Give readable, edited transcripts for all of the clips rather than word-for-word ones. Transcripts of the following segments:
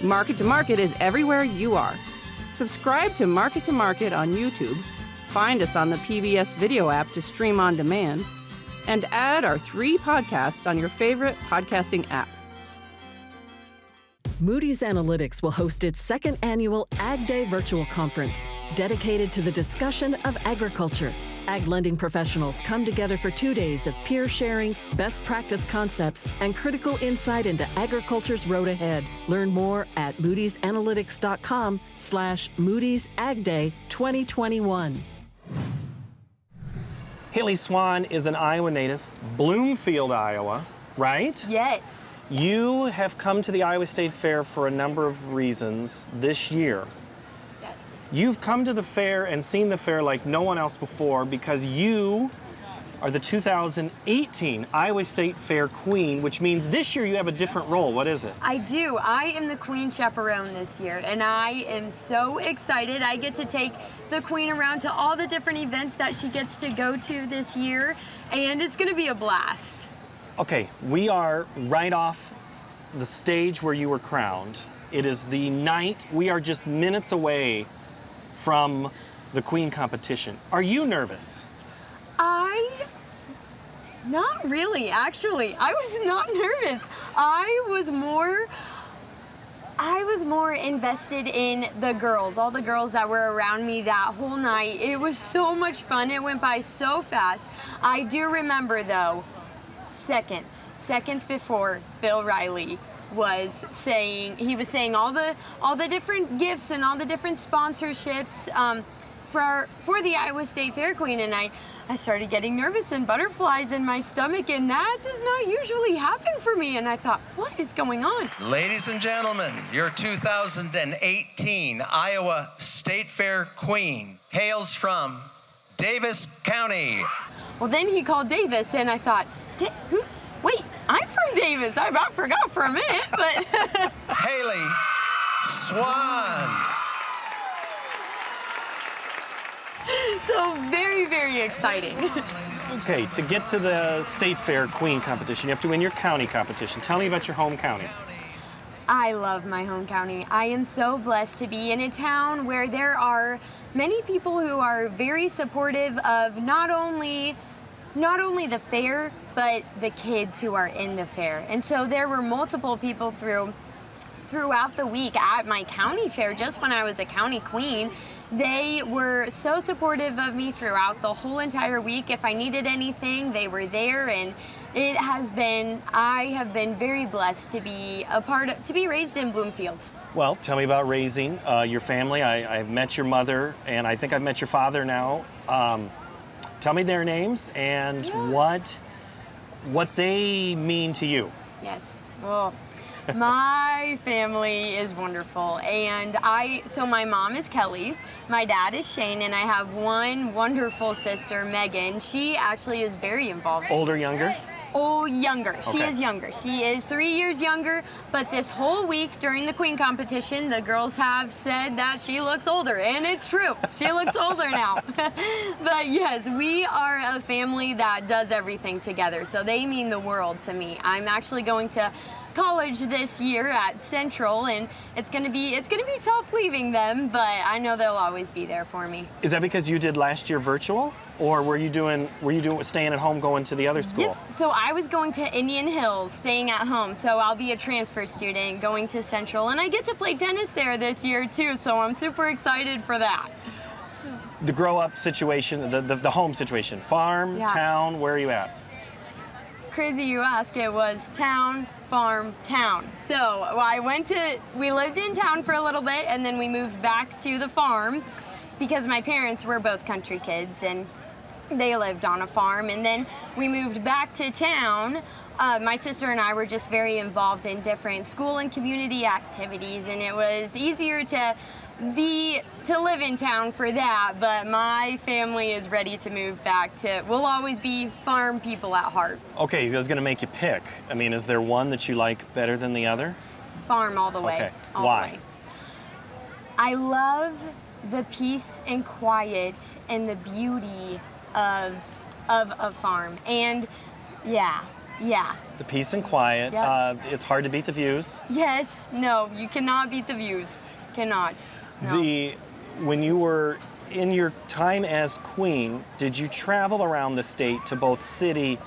Market to Market is everywhere you are. Subscribe to Market on YouTube, find us on the PBS video app to stream on demand, and add our 3 podcasts on your favorite podcasting app. Moody's Analytics will host its 2nd annual Ag Day virtual conference, dedicated to the discussion of agriculture. Ag lending professionals come together for 2 days of peer sharing, best practice concepts, and critical insight into agriculture's road ahead. Learn more at moodysanalytics.com/Moody's Ag Day 2021. Hailey Swan is an Iowa native, Bloomfield, Iowa, right? Yes. You have come to the Iowa State Fair for a number of reasons this year. Yes. You've come to the fair and seen the fair like no one else before because you are the 2018 Iowa State Fair Queen, which means this year you have a different role. What is it? I do. I am the Queen Chaperone this year, and I am so excited. I get to take the Queen around to all the different events that she gets to go to this year, and it's going to be a blast. Okay, we are right off the stage where you were crowned. It is the night. We are just minutes away from the Queen competition. Are you nervous? Not really, actually. I was not nervous. I was more invested in the girls, all the girls that were around me that whole night. It was so much fun. It went by so fast. I do remember, though, seconds before Bill Riley was saying all the different gifts and all the different sponsorships for the Iowa State Fair Queen, and I started getting nervous and butterflies in my stomach, and that does not usually happen for me. And I thought, what is going on? Ladies and gentlemen, your 2018 Iowa State Fair Queen hails from Davis County. Well, then he called Davis, and I thought, wait, I'm from Davis. I about forgot for a minute, but... Hailey Swan. So very, very exciting. Okay, to get to the State Fair Queen competition, you have to win your county competition. Tell me about your home county. I love my home county. I am so blessed to be in a town where there are many people who are very supportive of not only the fair, but the kids who are in the fair. And so there were multiple people throughout the week at my county fair, just when I was a county queen. They were so supportive of me throughout the whole entire week. If I needed anything, they were there, and I have been very blessed to be to be raised in Bloomfield. Well, tell me about raising your family. I've met your mother, and I think I've met your father now. Tell me their names and what they mean to you. Yes. Well, my family is wonderful, and so my mom is Kelly, my dad is Shane, and I have one wonderful sister, Megan. She actually is very involved. Older, younger? Oh, younger. Okay. She is younger. She is 3 years younger, but this whole week during the Queen competition, the girls have said that she looks older, and it's true. She looks older now. But yes, we are a family that does everything together, so they mean the world to me. I'm actually going to college this year at Central, and it's gonna be tough leaving them, but I know they'll always be there for me. Is that because you did last year virtual, or were you doing staying at home going to the other school? Yep. So I was going to Indian Hills, staying at home. So I'll be a transfer student going to Central, and I get to play tennis there this year too. So I'm super excited for that. The grow-up situation, the home situation, farm, town, where are you at? Crazy you ask. It was town, farm, town. So we lived in town for a little bit, and then we moved back to the farm because my parents were both country kids and they lived on a farm. And then we moved back to town. My sister and I were just very involved in different school and community activities, and it was easier to live in town for that, but my family is ready to move back we'll always be farm people at heart. Okay, I was gonna make you pick. I mean, is there one that you like better than the other? Farm all the way. Okay, all why? The way. I love the peace and quiet and the beauty of a farm. And yeah, Yeah. The peace and quiet. Yep. It's hard to beat the views. Yes. No, you cannot beat the views. Cannot. No. When you were in your time as queen, did you travel around the state to both city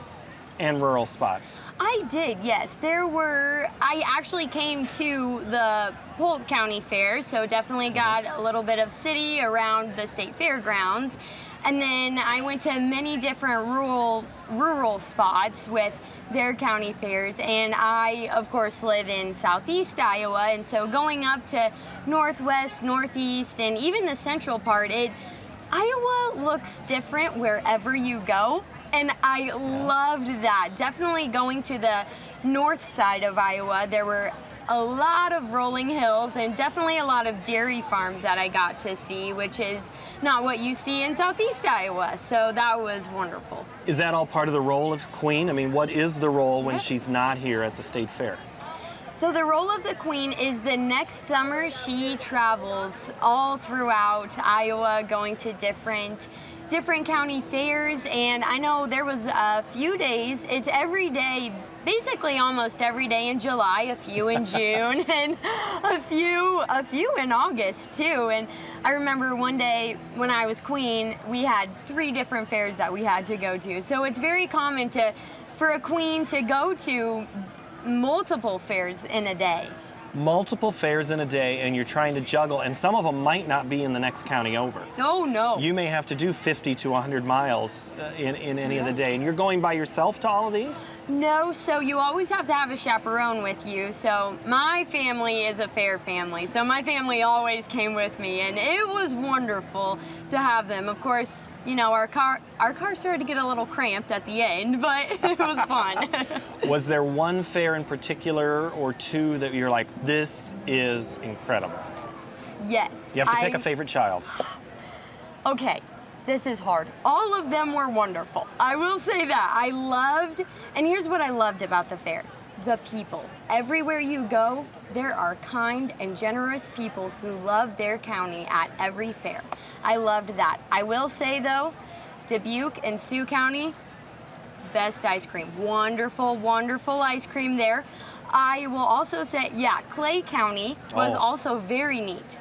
and rural spots? I did, yes. I actually came to the Polk County Fair, so definitely got a little bit of city around the state fairgrounds. And then I went to many different rural spots with their county fairs. And I, of course, live in southeast Iowa. And so going up to northwest, northeast, and even the central part, Iowa looks different wherever you go. And I loved that. Definitely going to the north side of Iowa, there were a lot of rolling hills and definitely a lot of dairy farms that I got to see, which is not what you see in southeast Iowa. So that was wonderful. Is that all part of the role of queen? I mean, what is the role when she's not here at the state fair? So the role of the queen is the next summer she travels all throughout Iowa, going to different county fairs. And I know there was a few days, it's every day, basically almost every day in July, a few in June, and a few in August too. And I remember one day when I was queen, we had 3 different fairs that we had to go to. So it's very common for a queen to go to multiple fairs in a day. Multiple fairs in a day, and you're trying to juggle, and some of them might not be in the next county over. Oh, no. You may have to do 50 to 100 miles in any of the day, and you're going by yourself to all of these? No, so you always have to have a chaperone with you. So my family is a fair family, so my family always came with me, and it was wonderful to have them. Of course, you know, our car started to get a little cramped at the end, but it was fun. Was there one fair in particular or two that you're like, this is incredible? Yes. You have to pick a favorite child. Okay, this is hard. All of them were wonderful. I will say that. And here's what I loved about the fair. The people. Everywhere you go, there are kind and generous people who love their county at every fair. I loved that. I will say though, Dubuque and Sioux County, best ice cream. Wonderful, wonderful ice cream there. I will also say, yeah, Clay County was also very neat,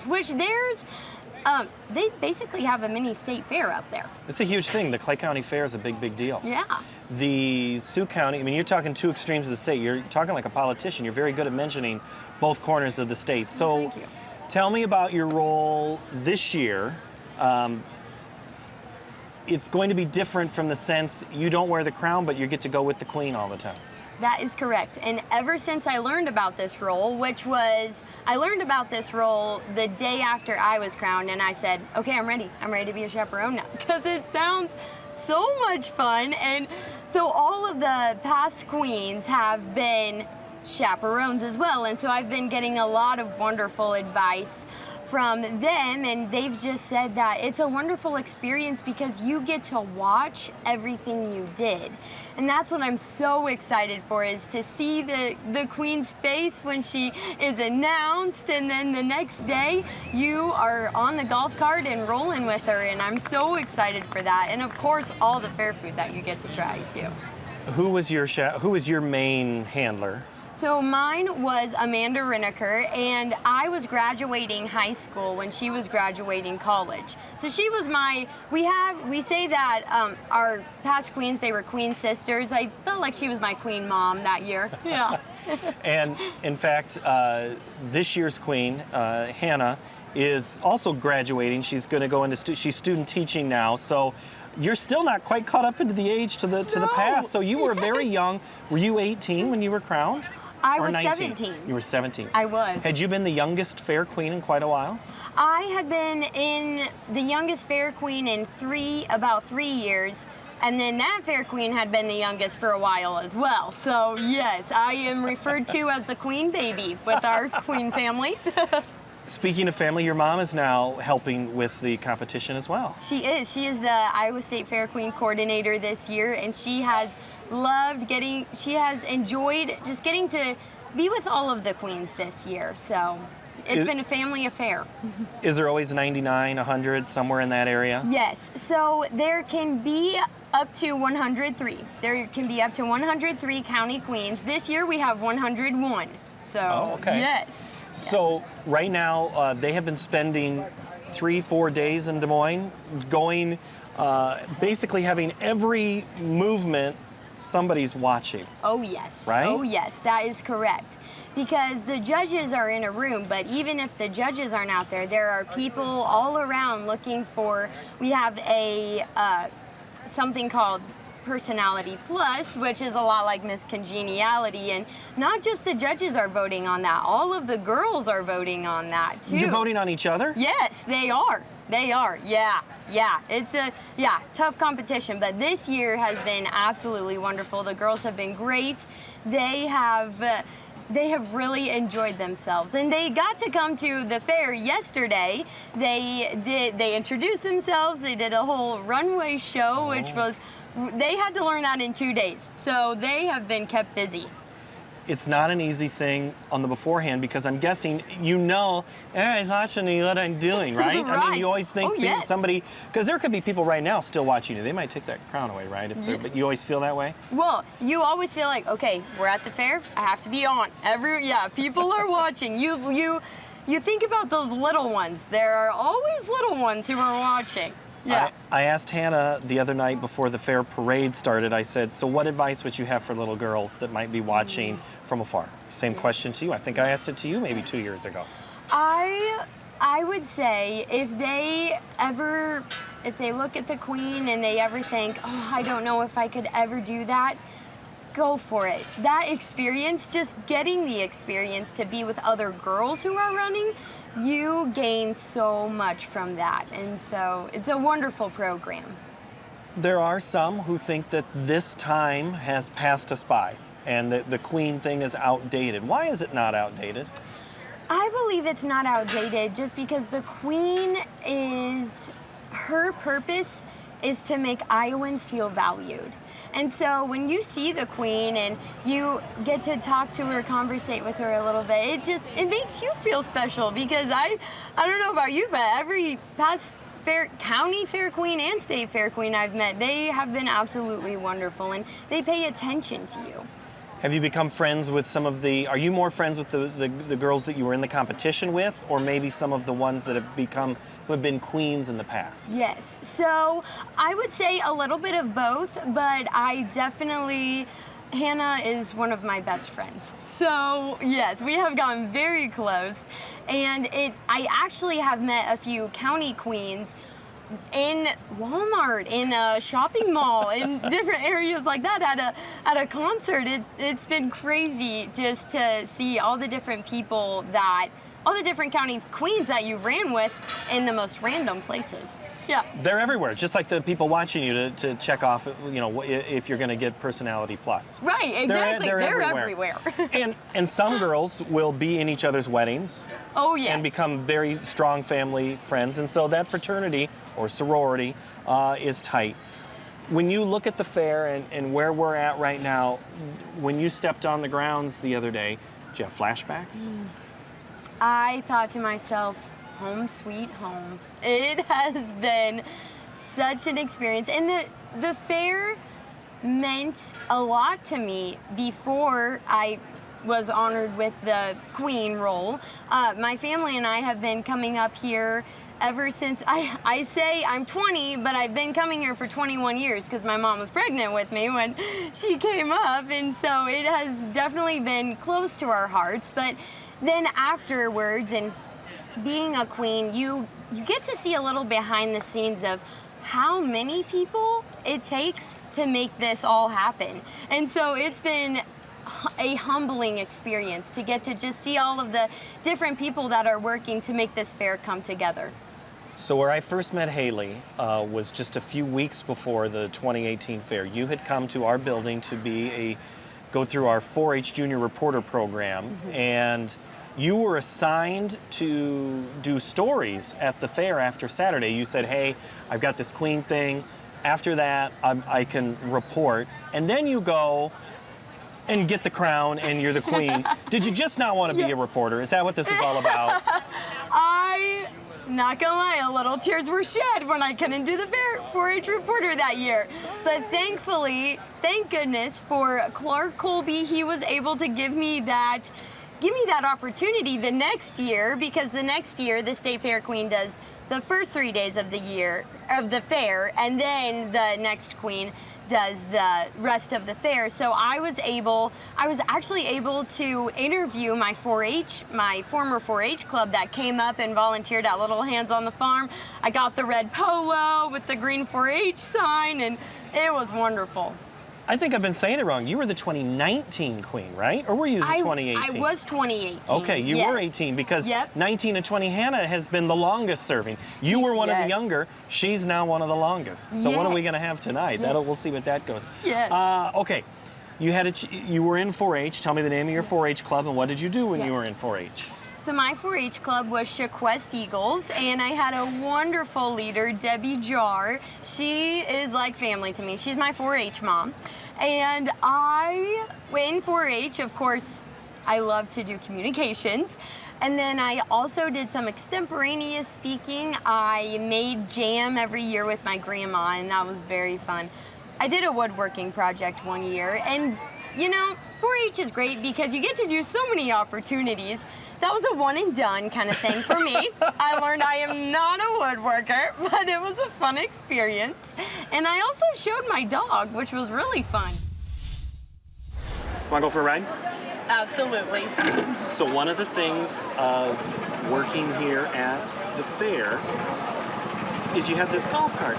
which they basically have a mini state fair up there. It's a huge thing. The Clay County Fair is a big, big deal. Yeah. The Sioux County, I mean, you're talking 2 extremes of the state. You're talking like a politician. You're very good at mentioning both corners of the state. So thank you. Tell me about your role this year. It's going to be different from the sense you don't wear the crown, but you get to go with the queen all the time. That is correct. And ever since I learned about this role, I learned about this role the day after I was crowned, and I said, okay, I'm ready. I'm ready to be a chaperone now, because it sounds so much fun. And so all of the past queens have been chaperones as well. And so I've been getting a lot of wonderful advice from them, and they've just said that it's a wonderful experience because you get to watch everything you did. And that's what I'm so excited for, is to see the queen's face when she is announced, and then the next day you are on the golf cart and rolling with her, and I'm so excited for that. And of course, all the fair food that you get to try too. Who was your main handler? So mine was Amanda Rineker, and I was graduating high school when she was graduating college. So she was we say that our past queens, they were queen sisters. I felt like she was my queen mom that year. Yeah. And in fact, this year's queen, Hannah, is also graduating. She's going to go into she's student teaching now. So you're still not quite caught up into the age to the past. So you were very young. Were you 18 when you were crowned? I was 19? 17. You were 17. I was. Had you been the youngest fair queen in quite a while? I had been the youngest fair queen in about 3 years. And then that fair queen had been the youngest for a while as well. So yes, I am referred to as the queen baby with our queen family. Speaking of family, your mom is now helping with the competition as well. She is. She is the Iowa State Fair Queen Coordinator this year, and she has enjoyed just getting to be with all of the queens this year. So it's been a family affair. Is there always 99, 100, somewhere in that area? Yes. So there can be Up to 103. There can be up to 103 county queens. This year we have 101. So, okay. Yes. So right now, they have been spending 3-4 days in Des Moines, going, basically having every movement somebody's watching. Oh, yes. Right? Oh, yes, that is correct. Because the judges are in a room, but even if the judges aren't out there, there are people all around looking for, we have a, something called Personality Plus, which is a lot like Miss Congeniality, and not just the judges are voting on that, all of the girls are voting on that too. You're voting on each other? Yes, they are. They are. Yeah. It's a tough competition, but this year has been absolutely wonderful. The girls have been great. They have really enjoyed themselves, and they got to come to the fair yesterday. They introduced themselves. They did a whole runway show, which was, they had to learn that in 2 days. So they have been kept busy. It's not an easy thing on the beforehand, because I'm guessing everybody's watching me, what I'm doing, right? Right. I mean, you always think yes. somebody, because there could be people right now still watching you. They might take that crown away, right? But you always feel that way? Well, you always feel like, okay, we're at the fair, I have to be on. People are watching. You think about those little ones. There are always little ones who are watching. Yeah. I asked Hannah the other night before the fair parade started, I said, so what advice would you have for little girls that might be watching from afar? Same question to you. I think I asked it to you maybe 2 years ago. I would say if they look at the queen and they ever think, oh, I don't know if I could ever do that, go for it. That experience, just getting the experience to be with other girls who are running, you gain so much from that. And so it's a wonderful program. There are some who think that this time has passed us by and that the queen thing is outdated. Why is it not outdated? I believe it's not outdated just because the queen her purpose is to make Iowans feel valued. And so when you see the queen and you get to talk to her, conversate with her a little bit, it makes you feel special, because I don't know about you, but every past county fair queen and state fair queen I've met, they have been absolutely wonderful, and they pay attention to you. Have you become friends with are you more friends with the girls that you were in the competition with, or maybe some of the ones that who have been queens in the past? Yes, so I would say a little bit of both, but Hannah is one of my best friends. So yes, we have gotten very close, and I actually have met a few county queens in Walmart, in a shopping mall, in different areas like that, at a concert. It's been crazy just to see all the different people all the different county queens that you ran with in the most random places. Yeah. They're everywhere, just like the people watching you to check off, if you're going to get Personality Plus. Right, exactly. They're everywhere. and some girls will be in each other's weddings. Oh, yes. And become very strong family friends. And so that fraternity or sorority is tight. When you look at the fair and where we're at right now, when you stepped on the grounds the other day, did you have flashbacks? I thought to myself, home sweet home. It has been such an experience. And the fair meant a lot to me before I was honored with the queen role. My family and I have been coming up here ever since, I say I'm 20, but I've been coming here for 21 years because my mom was pregnant with me when she came up, and so it has definitely been close to our hearts. But then afterwards, and being a queen, you get to see a little behind the scenes of how many people it takes to make this all happen. And so it's been a humbling experience to get to just see all of the different people that are working to make this fair come together. So where I first met Hailey was just a few weeks before the 2018 fair. You had come to our building to go through our 4-H Junior Reporter program, and you were assigned to do stories at the fair after Saturday. You said, hey, I've got this queen thing. After that, I can report. And then you go and get the crown and you're the queen. Did you just not want to be a reporter? Is that what this is all about? not gonna lie, a little tears were shed when I couldn't do the 4-H reporter that year. But thankfully, thank goodness for Clark Colby, he was able to give me that opportunity the next year, because the next year the State Fair Queen does the first 3 days of the fair, and then the next queen does the rest of the fair. So I was actually able to interview my former 4-H club that came up and volunteered at Little Hands on the Farm. I got the red polo with the green 4-H sign, and it was wonderful. I think I've been saying it wrong. You were the 2019 queen, right? Or were you the 2018? I was 2018. Okay, you were 18 because 19 and 20 Hannah has been the longest serving. You were one of the younger. She's now one of the longest. So what are we going to have tonight? We'll see what that goes. Yes. Okay, you were in 4-H. Tell me the name of your 4-H club and what did you do when you were in 4-H? So my 4-H club was Shaquest Eagles, and I had a wonderful leader, Debbie Jar. She is like family to me. She's my 4-H mom. And in 4-H, of course, I love to do communications. And then I also did some extemporaneous speaking. I made jam every year with my grandma, and that was very fun. I did a woodworking project one year, and you know, 4-H is great because you get to do so many opportunities. That was a one and done kind of thing for me. I learned I am not a woodworker, but it was a fun experience. And I also showed my dog, which was really fun. Want to go for a ride? Absolutely. So one of the things of working here at the fair is you have this golf cart.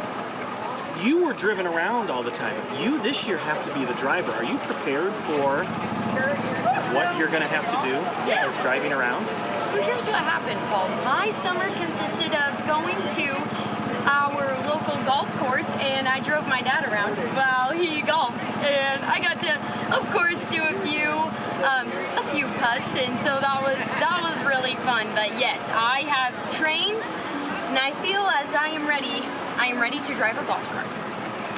You were driven around all the time. You this year have to be the driver. Are you prepared for what you're going to have to do as driving around? So here's what happened, Paul. My summer consisted of going to our local golf course, and I drove my dad around while he golfed. And I got to, of course, do a few putts, and so that was really fun. But yes, I have trained, and I feel as I am ready to drive a golf cart.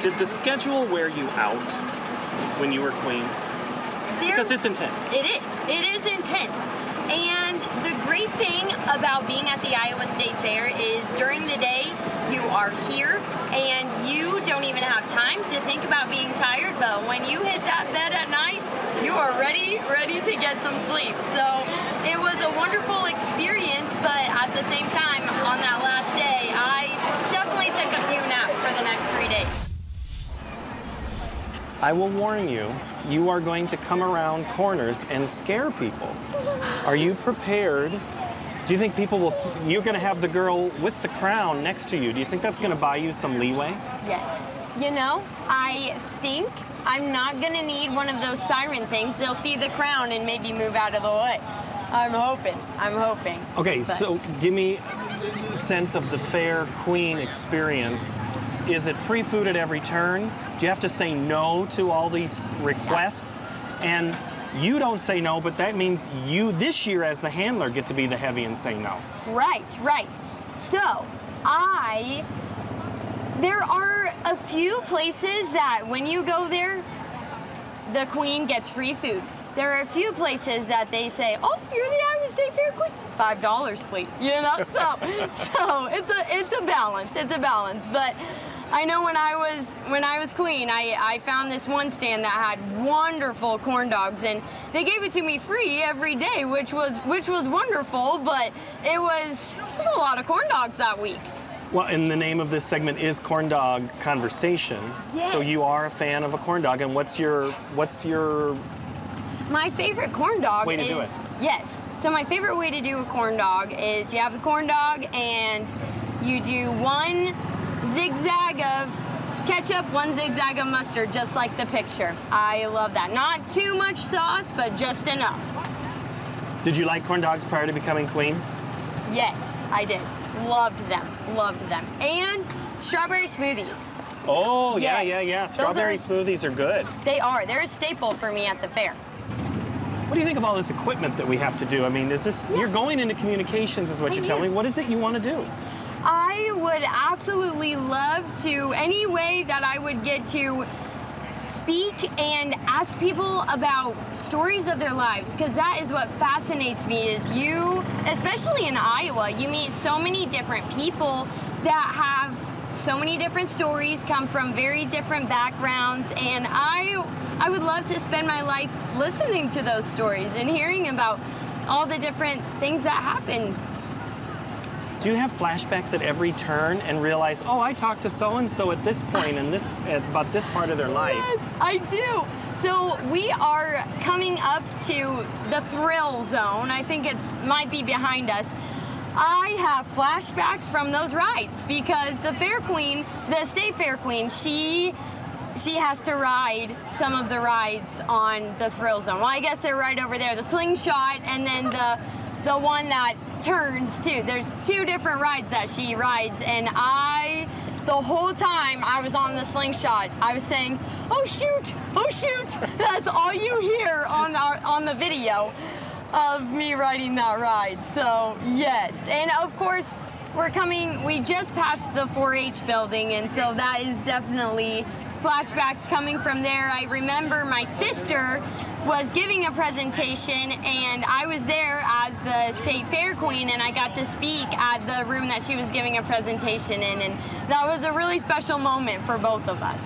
Did the schedule wear you out when you were queen? Because it's intense. It is intense. And the great thing about being at the Iowa State Fair is during the day, you are here and you don't even have time to think about being tired, but when you hit that bed at night, you are ready to get some sleep. So it was a wonderful experience, but at the same time, on that last day, I definitely took a few naps for the next 3 days. I will warn you, you are going to come around corners and scare people. Are you prepared? Do you think people will, you're going to have the girl with the crown next to you. Do you think that's going to buy you some leeway? Yes. You know, I think I'm not going to need one of those siren things. They'll see the crown and maybe move out of the way. I'm hoping. Okay, so give me a sense of the fair queen experience. Is it free food at every turn? Do you have to say no to all these requests? And you don't say no, but that means you, this year as the handler, get to be the heavy and say no. Right. So, there are a few places that when you go there, the queen gets free food. There are a few places that they say, oh, you're the Iowa State Fair queen. $5, please. You know, so it's a balance. But I know when I was queen, I found this one stand that had wonderful corn dogs, and they gave it to me free every day, which was wonderful. But it was a lot of corn dogs that week. Well, and the name of this segment is Corn Dog Conversation. Yes. So you are a fan of a corn dog, and what's your My favorite corn dog way to do it? Yes. So my favorite way to do a corn dog is you have the corn dog and you do one zigzag of ketchup, one zigzag of mustard, just like the picture. I love that. Not too much sauce, but just enough. Did you like corn dogs prior to becoming queen? Yes, I did. Loved them. And strawberry smoothies. Oh, Yes. yeah. Those Strawberry smoothies are good. They are. They're a staple for me at the fair. What do you think of all this equipment that we have to do? I mean, is this, you're going into communications is what you're telling me. What is it you want to do? I would absolutely love to, any way that I would get to speak and ask people about stories of their lives, because that is what fascinates me, is you especially in Iowa, you meet so many different people that have so many different stories, come from very different backgrounds, and I would love to spend my life listening to those stories and hearing about all the different things that happen. Do you have flashbacks at every turn and realize, oh, I talked to so-and-so at this point and about this part of their life? Yes, I do. So we are coming up to the thrill zone. I think might be behind us. I have flashbacks from those rides because the Fair Queen, the State Fair Queen, she has to ride some of the rides on the thrill zone. Well, I guess they're right over there, the slingshot and then the one that turns too. There's 2 different rides that she rides, and the whole time I was on the slingshot, I was saying, "Oh shoot, oh shoot." That's all you hear on the video of me riding that ride. So yes, and of course we just passed the 4-H building, and so that is definitely flashbacks coming from there. I remember my sister was giving a presentation, and I was there as the State Fair Queen, and I got to speak at the room that she was giving a presentation in, and that was a really special moment for both of us.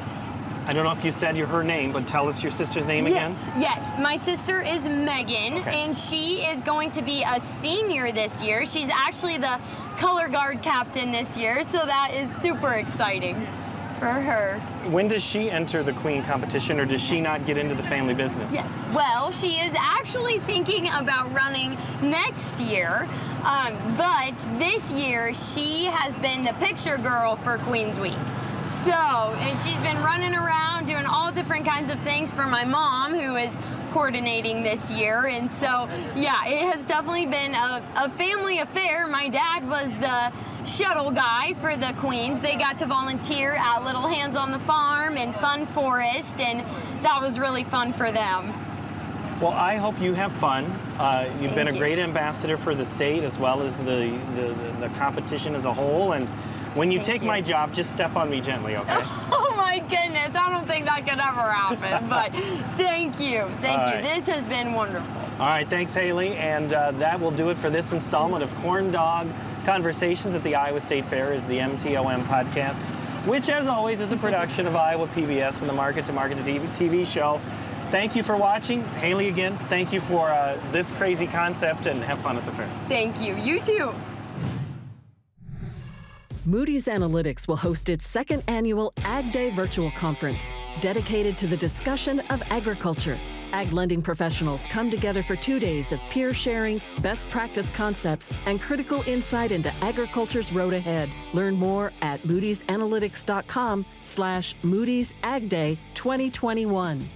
I don't know if you said her name, but tell us your sister's name again. Yes. My sister is Megan, and she is going to be a senior this year. She's actually the color guard captain this year, so that is super exciting for her. When does she enter the Queen competition, or does she not get into the family business? Yes, well, she is actually thinking about running next year, but this year she has been the picture girl for Queen's Week. So, and she's been running around doing all different kinds of things for my mom, who is coordinating this year. And so, yeah, it has definitely been a family affair. My dad was the shuttle guy for the Queens. They got to volunteer at Little Hands on the Farm and Fun Forest, and that was really fun for them. Well, I hope you have fun. You've been a great ambassador for the state as well as the competition as a whole. And when you take my job, just step on me gently, okay? Oh my goodness, I don't think that could ever happen, but thank you. This has been wonderful. All right, thanks, Hailey. And that will do it for this installment of Corn Dog Conversations at the Iowa State Fair is the MTOM podcast, which, as always, is a production of Iowa PBS and the Market to Market TV show. Thank you for watching. Hailey, again, thank you for this crazy concept, and have fun at the fair. Thank you. You too. Moody's Analytics will host its 2nd annual Ag Day virtual conference, dedicated to the discussion of agriculture. Ag lending professionals come together for 2 days of peer sharing, best practice concepts, and critical insight into agriculture's road ahead. Learn more at moodysanalytics.com/Moody's Ag Day 2021.